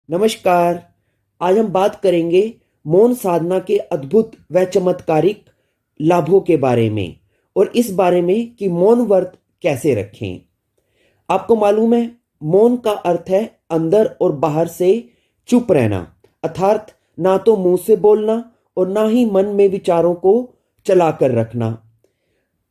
नमस्कार। आज हम बात करेंगे मौन साधना के अद्भुत व चमत्कारिक लाभों के बारे में और इस बारे में कि मौन व्रत कैसे रखें। आपको मालूम है, मौन का अर्थ है अंदर और बाहर से चुप रहना, अर्थात ना तो मुंह से बोलना और ना ही मन में विचारों को चलाकर रखना।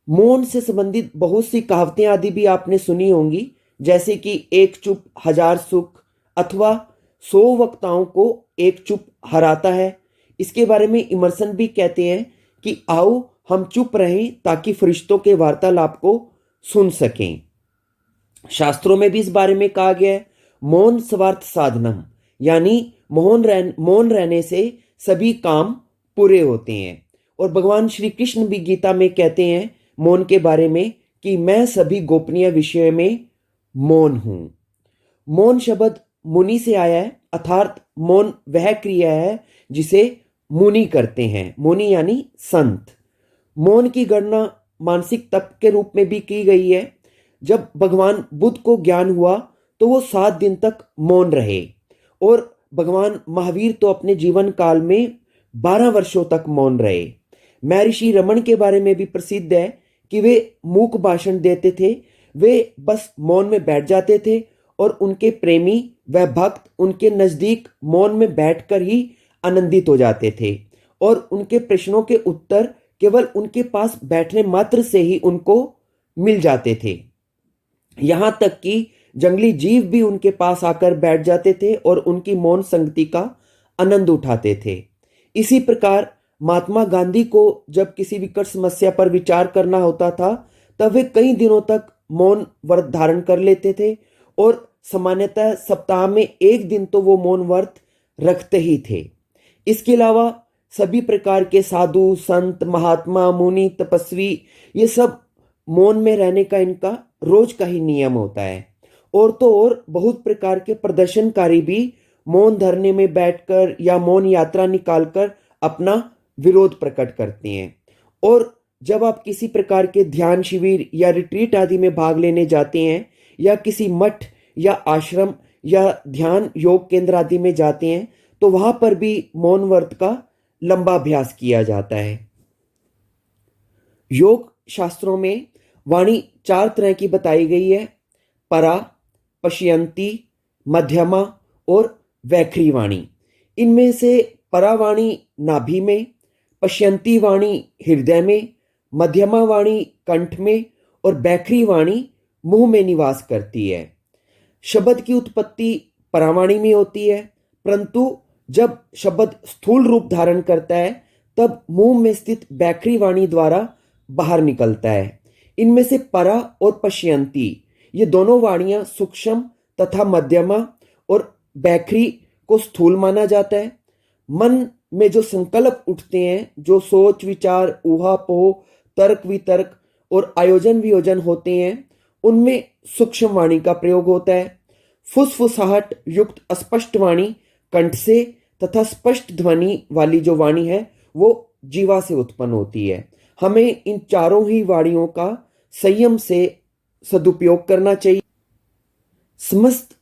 मौन से संबंधित बहुत सी कहावतें आदि भी आपने सुनी होंगी, जैसे कि एक चुप हजार सुख अथवा 100 वक्ताओं को एक चुप हराता है। इसके बारे में इमर्सन भी कहते हैं कि आओ हम चुप रहें ताकि फरिश्तों के वार्तालाप को सुन सकें। शास्त्रों में भी इस बारे में कहा गया है, मौन स्वार्थ साधनम, यानी मौन रहने से सभी काम पूरे होते हैं। और भगवान श्री कृष्ण भी गीता में कहते हैं मौन के बारे में कि मैं सभी गोपनीय विषय में मौन हूं। मौन शब्द मुनि से आया है, अर्थात मौन वह क्रिया है जिसे मुनि करते हैं। मुनि यानी संत। मौन की गणना मानसिक तप के रूप में भी की गई है। जब भगवान बुद्ध को ज्ञान हुआ तो वो 7 दिन तक मौन रहे और भगवान महावीर तो अपने जीवन काल में 12 वर्षों तक मौन रहे। महर्षि रमन के बारे में भी प्रसिद्ध है कि वे मूक भाषण देते थे, वे बस मौन में बैठ जाते थे और उनके प्रेमी व भक्त उनके नजदीक मौन में बैठकर ही आनंदित हो जाते थे और उनके प्रश्नों के उत्तर केवल उनके पास बैठने मात्र से ही उनको मिल जाते थे। यहां तक कि जंगली जीव भी उनके पास आकर बैठ जाते थे और उनकी मौन संगति का आनंद उठाते थे। इसी प्रकार महात्मा गांधी को जब किसी विकट समस्या पर विचार करना होता था तब वे कई दिनों तक मौन व्रत धारण कर लेते थे और सामान्यतः सप्ताह में एक दिन तो वो मौन व्रत रखते ही थे। इसके अलावा सभी प्रकार के साधु संत महात्मा मुनि तपस्वी ये सब मौन में रहने का इनका रोज का ही नियम होता है। और तो और बहुत प्रकार के प्रदर्शनकारी भी मौन धरने में बैठकर या मौन यात्रा निकालकर अपना विरोध प्रकट करते हैं। और जब आप किसी प्रकार के ध्यान शिविर या रिट्रीट आदि में भाग लेने जाते हैं या किसी मठ या आश्रम या ध्यान योग केंद्र आदि में जाते हैं तो वहां पर भी मौन व्रत का लंबा अभ्यास किया जाता है। योग शास्त्रों में वाणी 4 तरह की बताई गई है, परा, पश्यंती, मध्यमा और वैखरी वाणी। इनमें से परा वाणी नाभि में, पश्यंती वाणी हृदय में, मध्यमा वाणी कंठ में और वैखरी वाणी मुंह में निवास करती है। शब्द की उत्पत्ति परावाणी में होती है, परंतु जब शब्द स्थूल रूप धारण करता है तब मुंह में स्थित वैखरी वाणी द्वारा बाहर निकलता है। इनमें से परा और पश्यंती ये दोनों वाणियां सूक्ष्म तथा मध्यमा और वैखरी को स्थूल माना जाता है। मन में जो संकल्प उठते हैं, जो सोच विचार ऊहापोह तर्क वितर्क और आयोजन वियोजन होते हैं, उनमें सूक्ष्म वाणी का प्रयोग होता है। फुसफुसाहट युक्त अस्पष्ट वाणी कंठ से तथा स्पष्ट ध्वनि वाली जो वाणी है वो जीवा से उत्पन्न होती है। हमें इन चारों ही वाणियों का संयम से सदुपयोग करना चाहिए। समस्त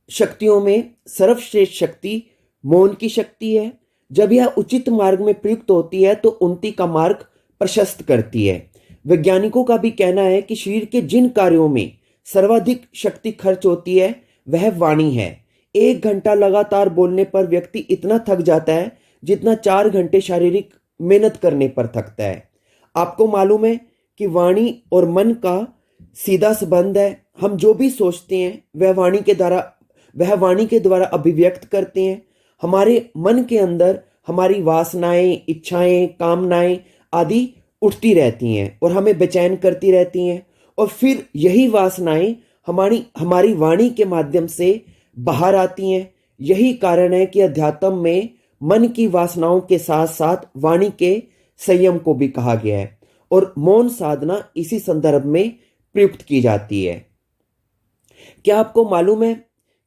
शक्तियों में सर्वश्रेष्ठ शक्ति मौन की शक्ति है। जब यह उचित मार्ग में प्रयुक्त होती है तो उन्नति का मार्ग प्रशस्त करती है। वैज्ञानिकों का भी कहना है कि शरीर के जिन कार्यों में सर्वाधिक शक्ति खर्च होती है वह वाणी है। 1 घंटा लगातार बोलने पर व्यक्ति इतना थक जाता है जितना 4 घंटे शारीरिक मेहनत करने पर थकता है। आपको मालूम है कि वाणी और मन का सीधा संबंध है। हम जो भी सोचते हैं वह वाणी के द्वारा अभिव्यक्त करते हैं। हमारे मन के अंदर हमारी वासनाएं, इच्छाएं, कामनाएं आदि उठती रहती हैं और हमें बेचैन करती रहती हैं और फिर यही वासनाएं हमारी वाणी के माध्यम से बाहर आती हैं। यही कारण है कि अध्यात्म में मन की वासनाओं के साथ साथ वाणी के संयम को भी कहा गया है और मौन साधना इसी संदर्भ में प्रयुक्त की जाती है। क्या आपको मालूम है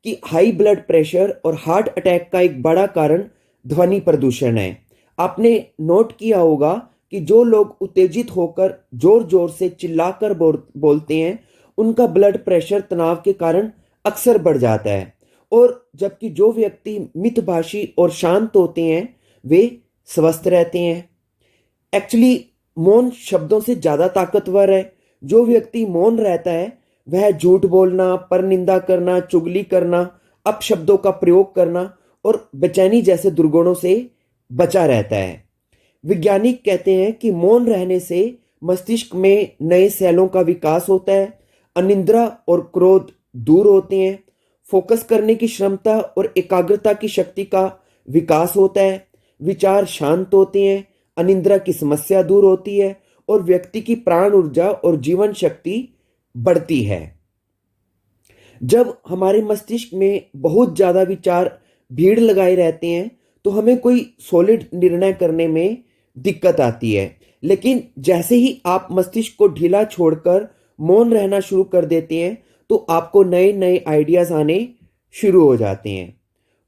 कि हाई ब्लड प्रेशर और हार्ट अटैक का एक बड़ा कारण ध्वनि प्रदूषण है। आपने नोट किया होगा कि जो लोग उत्तेजित होकर जोर जोर से चिल्लाकर बोलते हैं उनका ब्लड प्रेशर तनाव के कारण अक्सर बढ़ जाता है और जबकि जो व्यक्ति मितभाषी और शांत होते हैं वे स्वस्थ रहते हैं। एक्चुअली मौन शब्दों से ज्यादा ताकतवर है। जो व्यक्ति मौन रहता है वह झूठ बोलना, परनिंदा करना, चुगली करना, अपशब्दों का प्रयोग करना और बेचैनी जैसे दुर्गुणों से बचा रहता है। वैज्ञानिक कहते हैं कि मौन रहने से मस्तिष्क में नए सेलों का विकास होता है, अनिद्रा और क्रोध दूर होते हैं, फोकस करने की क्षमता और एकाग्रता की शक्ति का विकास होता है, विचार शांत होते हैं, अनिद्रा की समस्या दूर होती है और व्यक्ति की प्राण ऊर्जा और जीवन शक्ति बढ़ती है। जब हमारे मस्तिष्क में बहुत ज्यादा विचार भीड़ लगाए रहते हैं तो हमें कोई सॉलिड निर्णय करने में दिक्कत आती है। लेकिन जैसे ही आप मस्तिष्क को ढीला छोड़कर मौन रहना शुरू कर देते हैं तो आपको नए नए आइडियाज आने शुरू हो जाते हैं।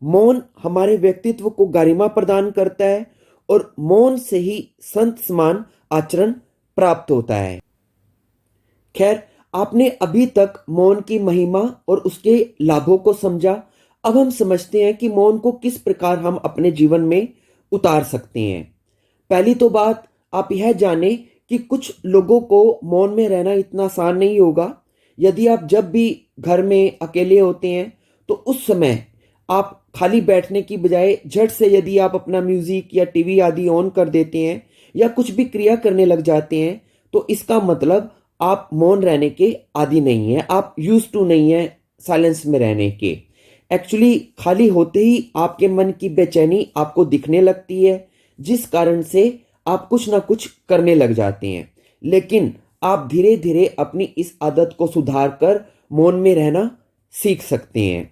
मौन हमारे व्यक्तित्व को गरिमा प्रदान करता है और मौन से ही संत समान आचरण प्राप्त होता है। खैर, आपने अभी तक मौन की महिमा और उसके लाभों को समझा। अब हम समझते हैं कि मौन को किस प्रकार हम अपने जीवन में उतार सकते हैं। पहली तो बात आप यह जाने कि कुछ लोगों को मौन में रहना इतना आसान नहीं होगा। यदि आप जब भी घर में अकेले होते हैं तो उस समय आप खाली बैठने की बजाय झट से यदि आप अपना म्यूजिक या टीवी आदि ऑन कर देते हैं या कुछ भी क्रिया करने लग जाते हैं तो इसका मतलब आप मौन रहने के आदी नहीं है, आप यूज टू नहीं है साइलेंस में रहने के। एक्चुअली खाली होते ही आपके मन की बेचैनी आपको दिखने लगती है, जिस कारण से आप कुछ ना कुछ करने लग जाते हैं। लेकिन आप धीरे धीरे अपनी इस आदत को सुधार कर मौन में रहना सीख सकते हैं।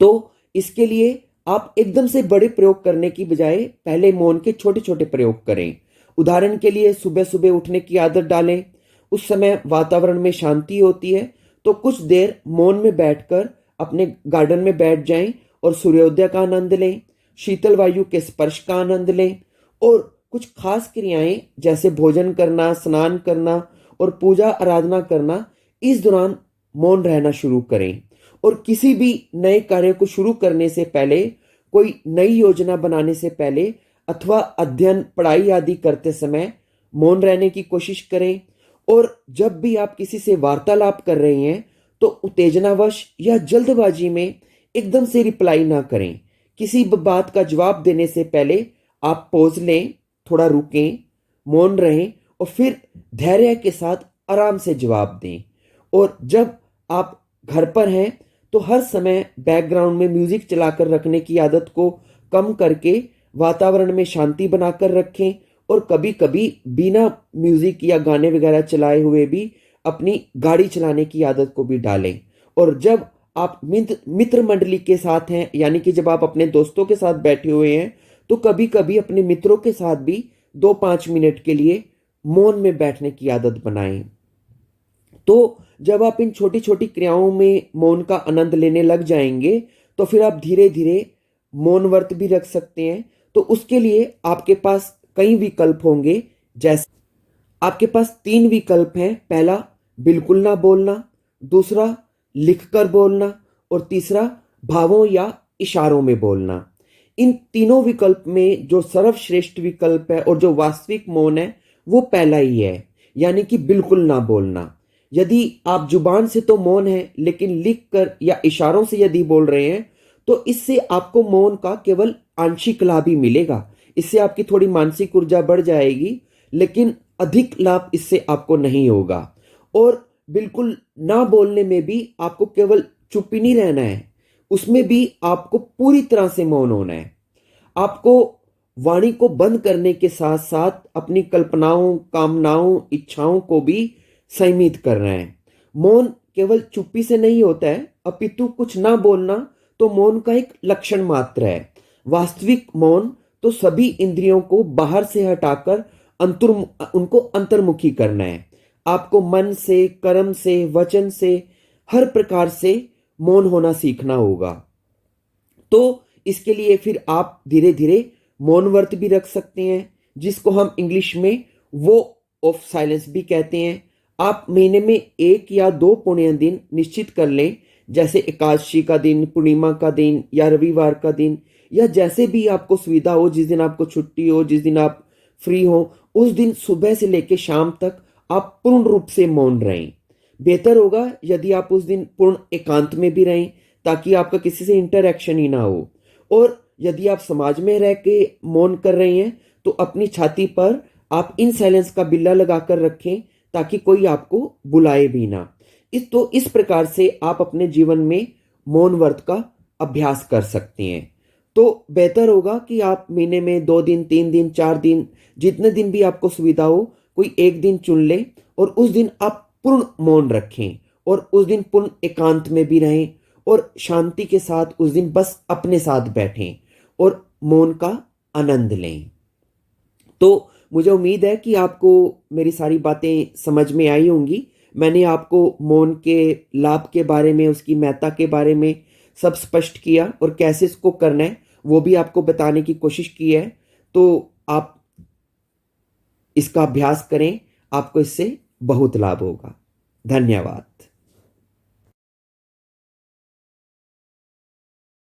तो इसके लिए आप एकदम से बड़े प्रयोग करने की बजाय पहले मौन के छोटे छोटे प्रयोग करें। उदाहरण के लिए सुबह सुबह उठने की आदत डालें। उस समय वातावरण में शांति होती है तो कुछ देर मौन में बैठकर अपने गार्डन में बैठ जाएं और सूर्योदय का आनंद लें, शीतल वायु के स्पर्श का आनंद लें और कुछ खास क्रियाएं जैसे भोजन करना, स्नान करना और पूजा आराधना करना, इस दौरान मौन रहना शुरू करें। और किसी भी नए कार्य को शुरू करने से पहले, कोई नई योजना बनाने से पहले अथवा अध्ययन पढ़ाई आदि करते समय मौन रहने की कोशिश करें। और जब भी आप किसी से वार्तालाप कर रहे हैं तो उत्तेजनावश या जल्दबाजी में एकदम से रिप्लाई ना करें। किसी बात का जवाब देने से पहले आप पॉज लें, थोड़ा रुकें, मौन रहें और फिर धैर्य के साथ आराम से जवाब दें। और जब आप घर पर हैं तो हर समय बैकग्राउंड में म्यूजिक चलाकर रखने की आदत को कम करके वातावरण में शांति बनाकर रखें और कभी कभी बिना म्यूजिक या गाने वगैरह चलाए हुए भी अपनी गाड़ी चलाने की आदत को भी डालें। और जब आप मित्र मंडली के साथ हैं, यानी कि जब आप अपने दोस्तों के साथ बैठे हुए हैं, तो कभी कभी अपने मित्रों के साथ भी 2-5 मिनट के लिए मौन में बैठने की आदत बनाएं। तो जब आप इन छोटी छोटी क्रियाओं में मौन का आनंद लेने लग जाएंगे तो फिर आप धीरे धीरे मौन व्रत भी रख सकते हैं। तो उसके लिए आपके पास कई विकल्प होंगे। जैसे आपके पास 3 विकल्प हैं। पहला, बिल्कुल ना बोलना, दूसरा लिखकर बोलना और तीसरा भावों या इशारों में बोलना। इन तीनों विकल्प में जो सर्वश्रेष्ठ विकल्प है और जो वास्तविक मौन है वो पहला ही है, यानी कि बिल्कुल ना बोलना। यदि आप जुबान से तो मौन है लेकिन लिखकर या इशारों से यदि बोल रहे हैं तो इससे आपको मौन का केवल आंशिक लाभ ही मिलेगा। इससे आपकी थोड़ी मानसिक ऊर्जा बढ़ जाएगी लेकिन अधिक लाभ इससे आपको नहीं होगा। और बिल्कुल ना बोलने में भी आपको केवल चुप ही नहीं रहना है, उसमें भी आपको पूरी तरह से मौन होना है। आपको वाणी को बंद करने के साथ साथ अपनी कल्पनाओं, कामनाओं, इच्छाओं को भी संयमित करना है। मौन केवल चुप्पी से नहीं होता है, अपितु कुछ ना बोलना तो मौन का एक लक्षण मात्र है। वास्तविक मौन तो सभी इंद्रियों को बाहर से हटाकर उनको अंतर्मुखी करना है। आपको मन से, कर्म से, वचन से, हर प्रकार से मौन होना सीखना होगा। तो इसके लिए फिर आप धीरे धीरे मौन व्रत भी रख सकते हैं, जिसको हम इंग्लिश में वो ऑफ साइलेंस भी कहते हैं। आप महीने में 1 या 2 पुण्य दिन निश्चित कर लें जैसे एकादशी का दिन, पूर्णिमा का दिन या रविवार का दिन, या जैसे भी आपको सुविधा हो, जिस दिन आपको छुट्टी हो, जिस दिन आप फ्री हो, उस दिन सुबह से लेकर शाम तक आप पूर्ण रूप से मौन रहें। बेहतर होगा यदि आप उस दिन पूर्ण एकांत में भी रहें, ताकि आपका किसी से इंटरैक्शन ही ना हो। और यदि आप समाज में रह के मौन कर रहे हैं तो अपनी छाती पर आप इन साइलेंस का बिल्ला लगाकर रखें, ताकि कोई आपको बुलाए भी ना। इस प्रकार से आप अपने जीवन में मौन व्रत का अभ्यास कर सकते हैं। तो बेहतर होगा कि आप महीने में 2 दिन, 3 दिन, 4 दिन, जितने दिन भी आपको सुविधा हो, कोई एक दिन चुन लें और उस दिन आप पूर्ण मौन रखें और उस दिन पूर्ण एकांत में भी रहें और शांति के साथ उस दिन बस अपने साथ बैठें और मौन का आनंद लें। तो मुझे उम्मीद है कि आपको मेरी सारी बातें समझ में आई होंगी। मैंने आपको मौन के लाभ के बारे में, उसकी महत्ता के बारे में सब स्पष्ट किया और कैसे इसको करना है वो भी आपको बताने की कोशिश की है। तो आप इसका अभ्यास करें, आपको इससे बहुत लाभ होगा। धन्यवाद।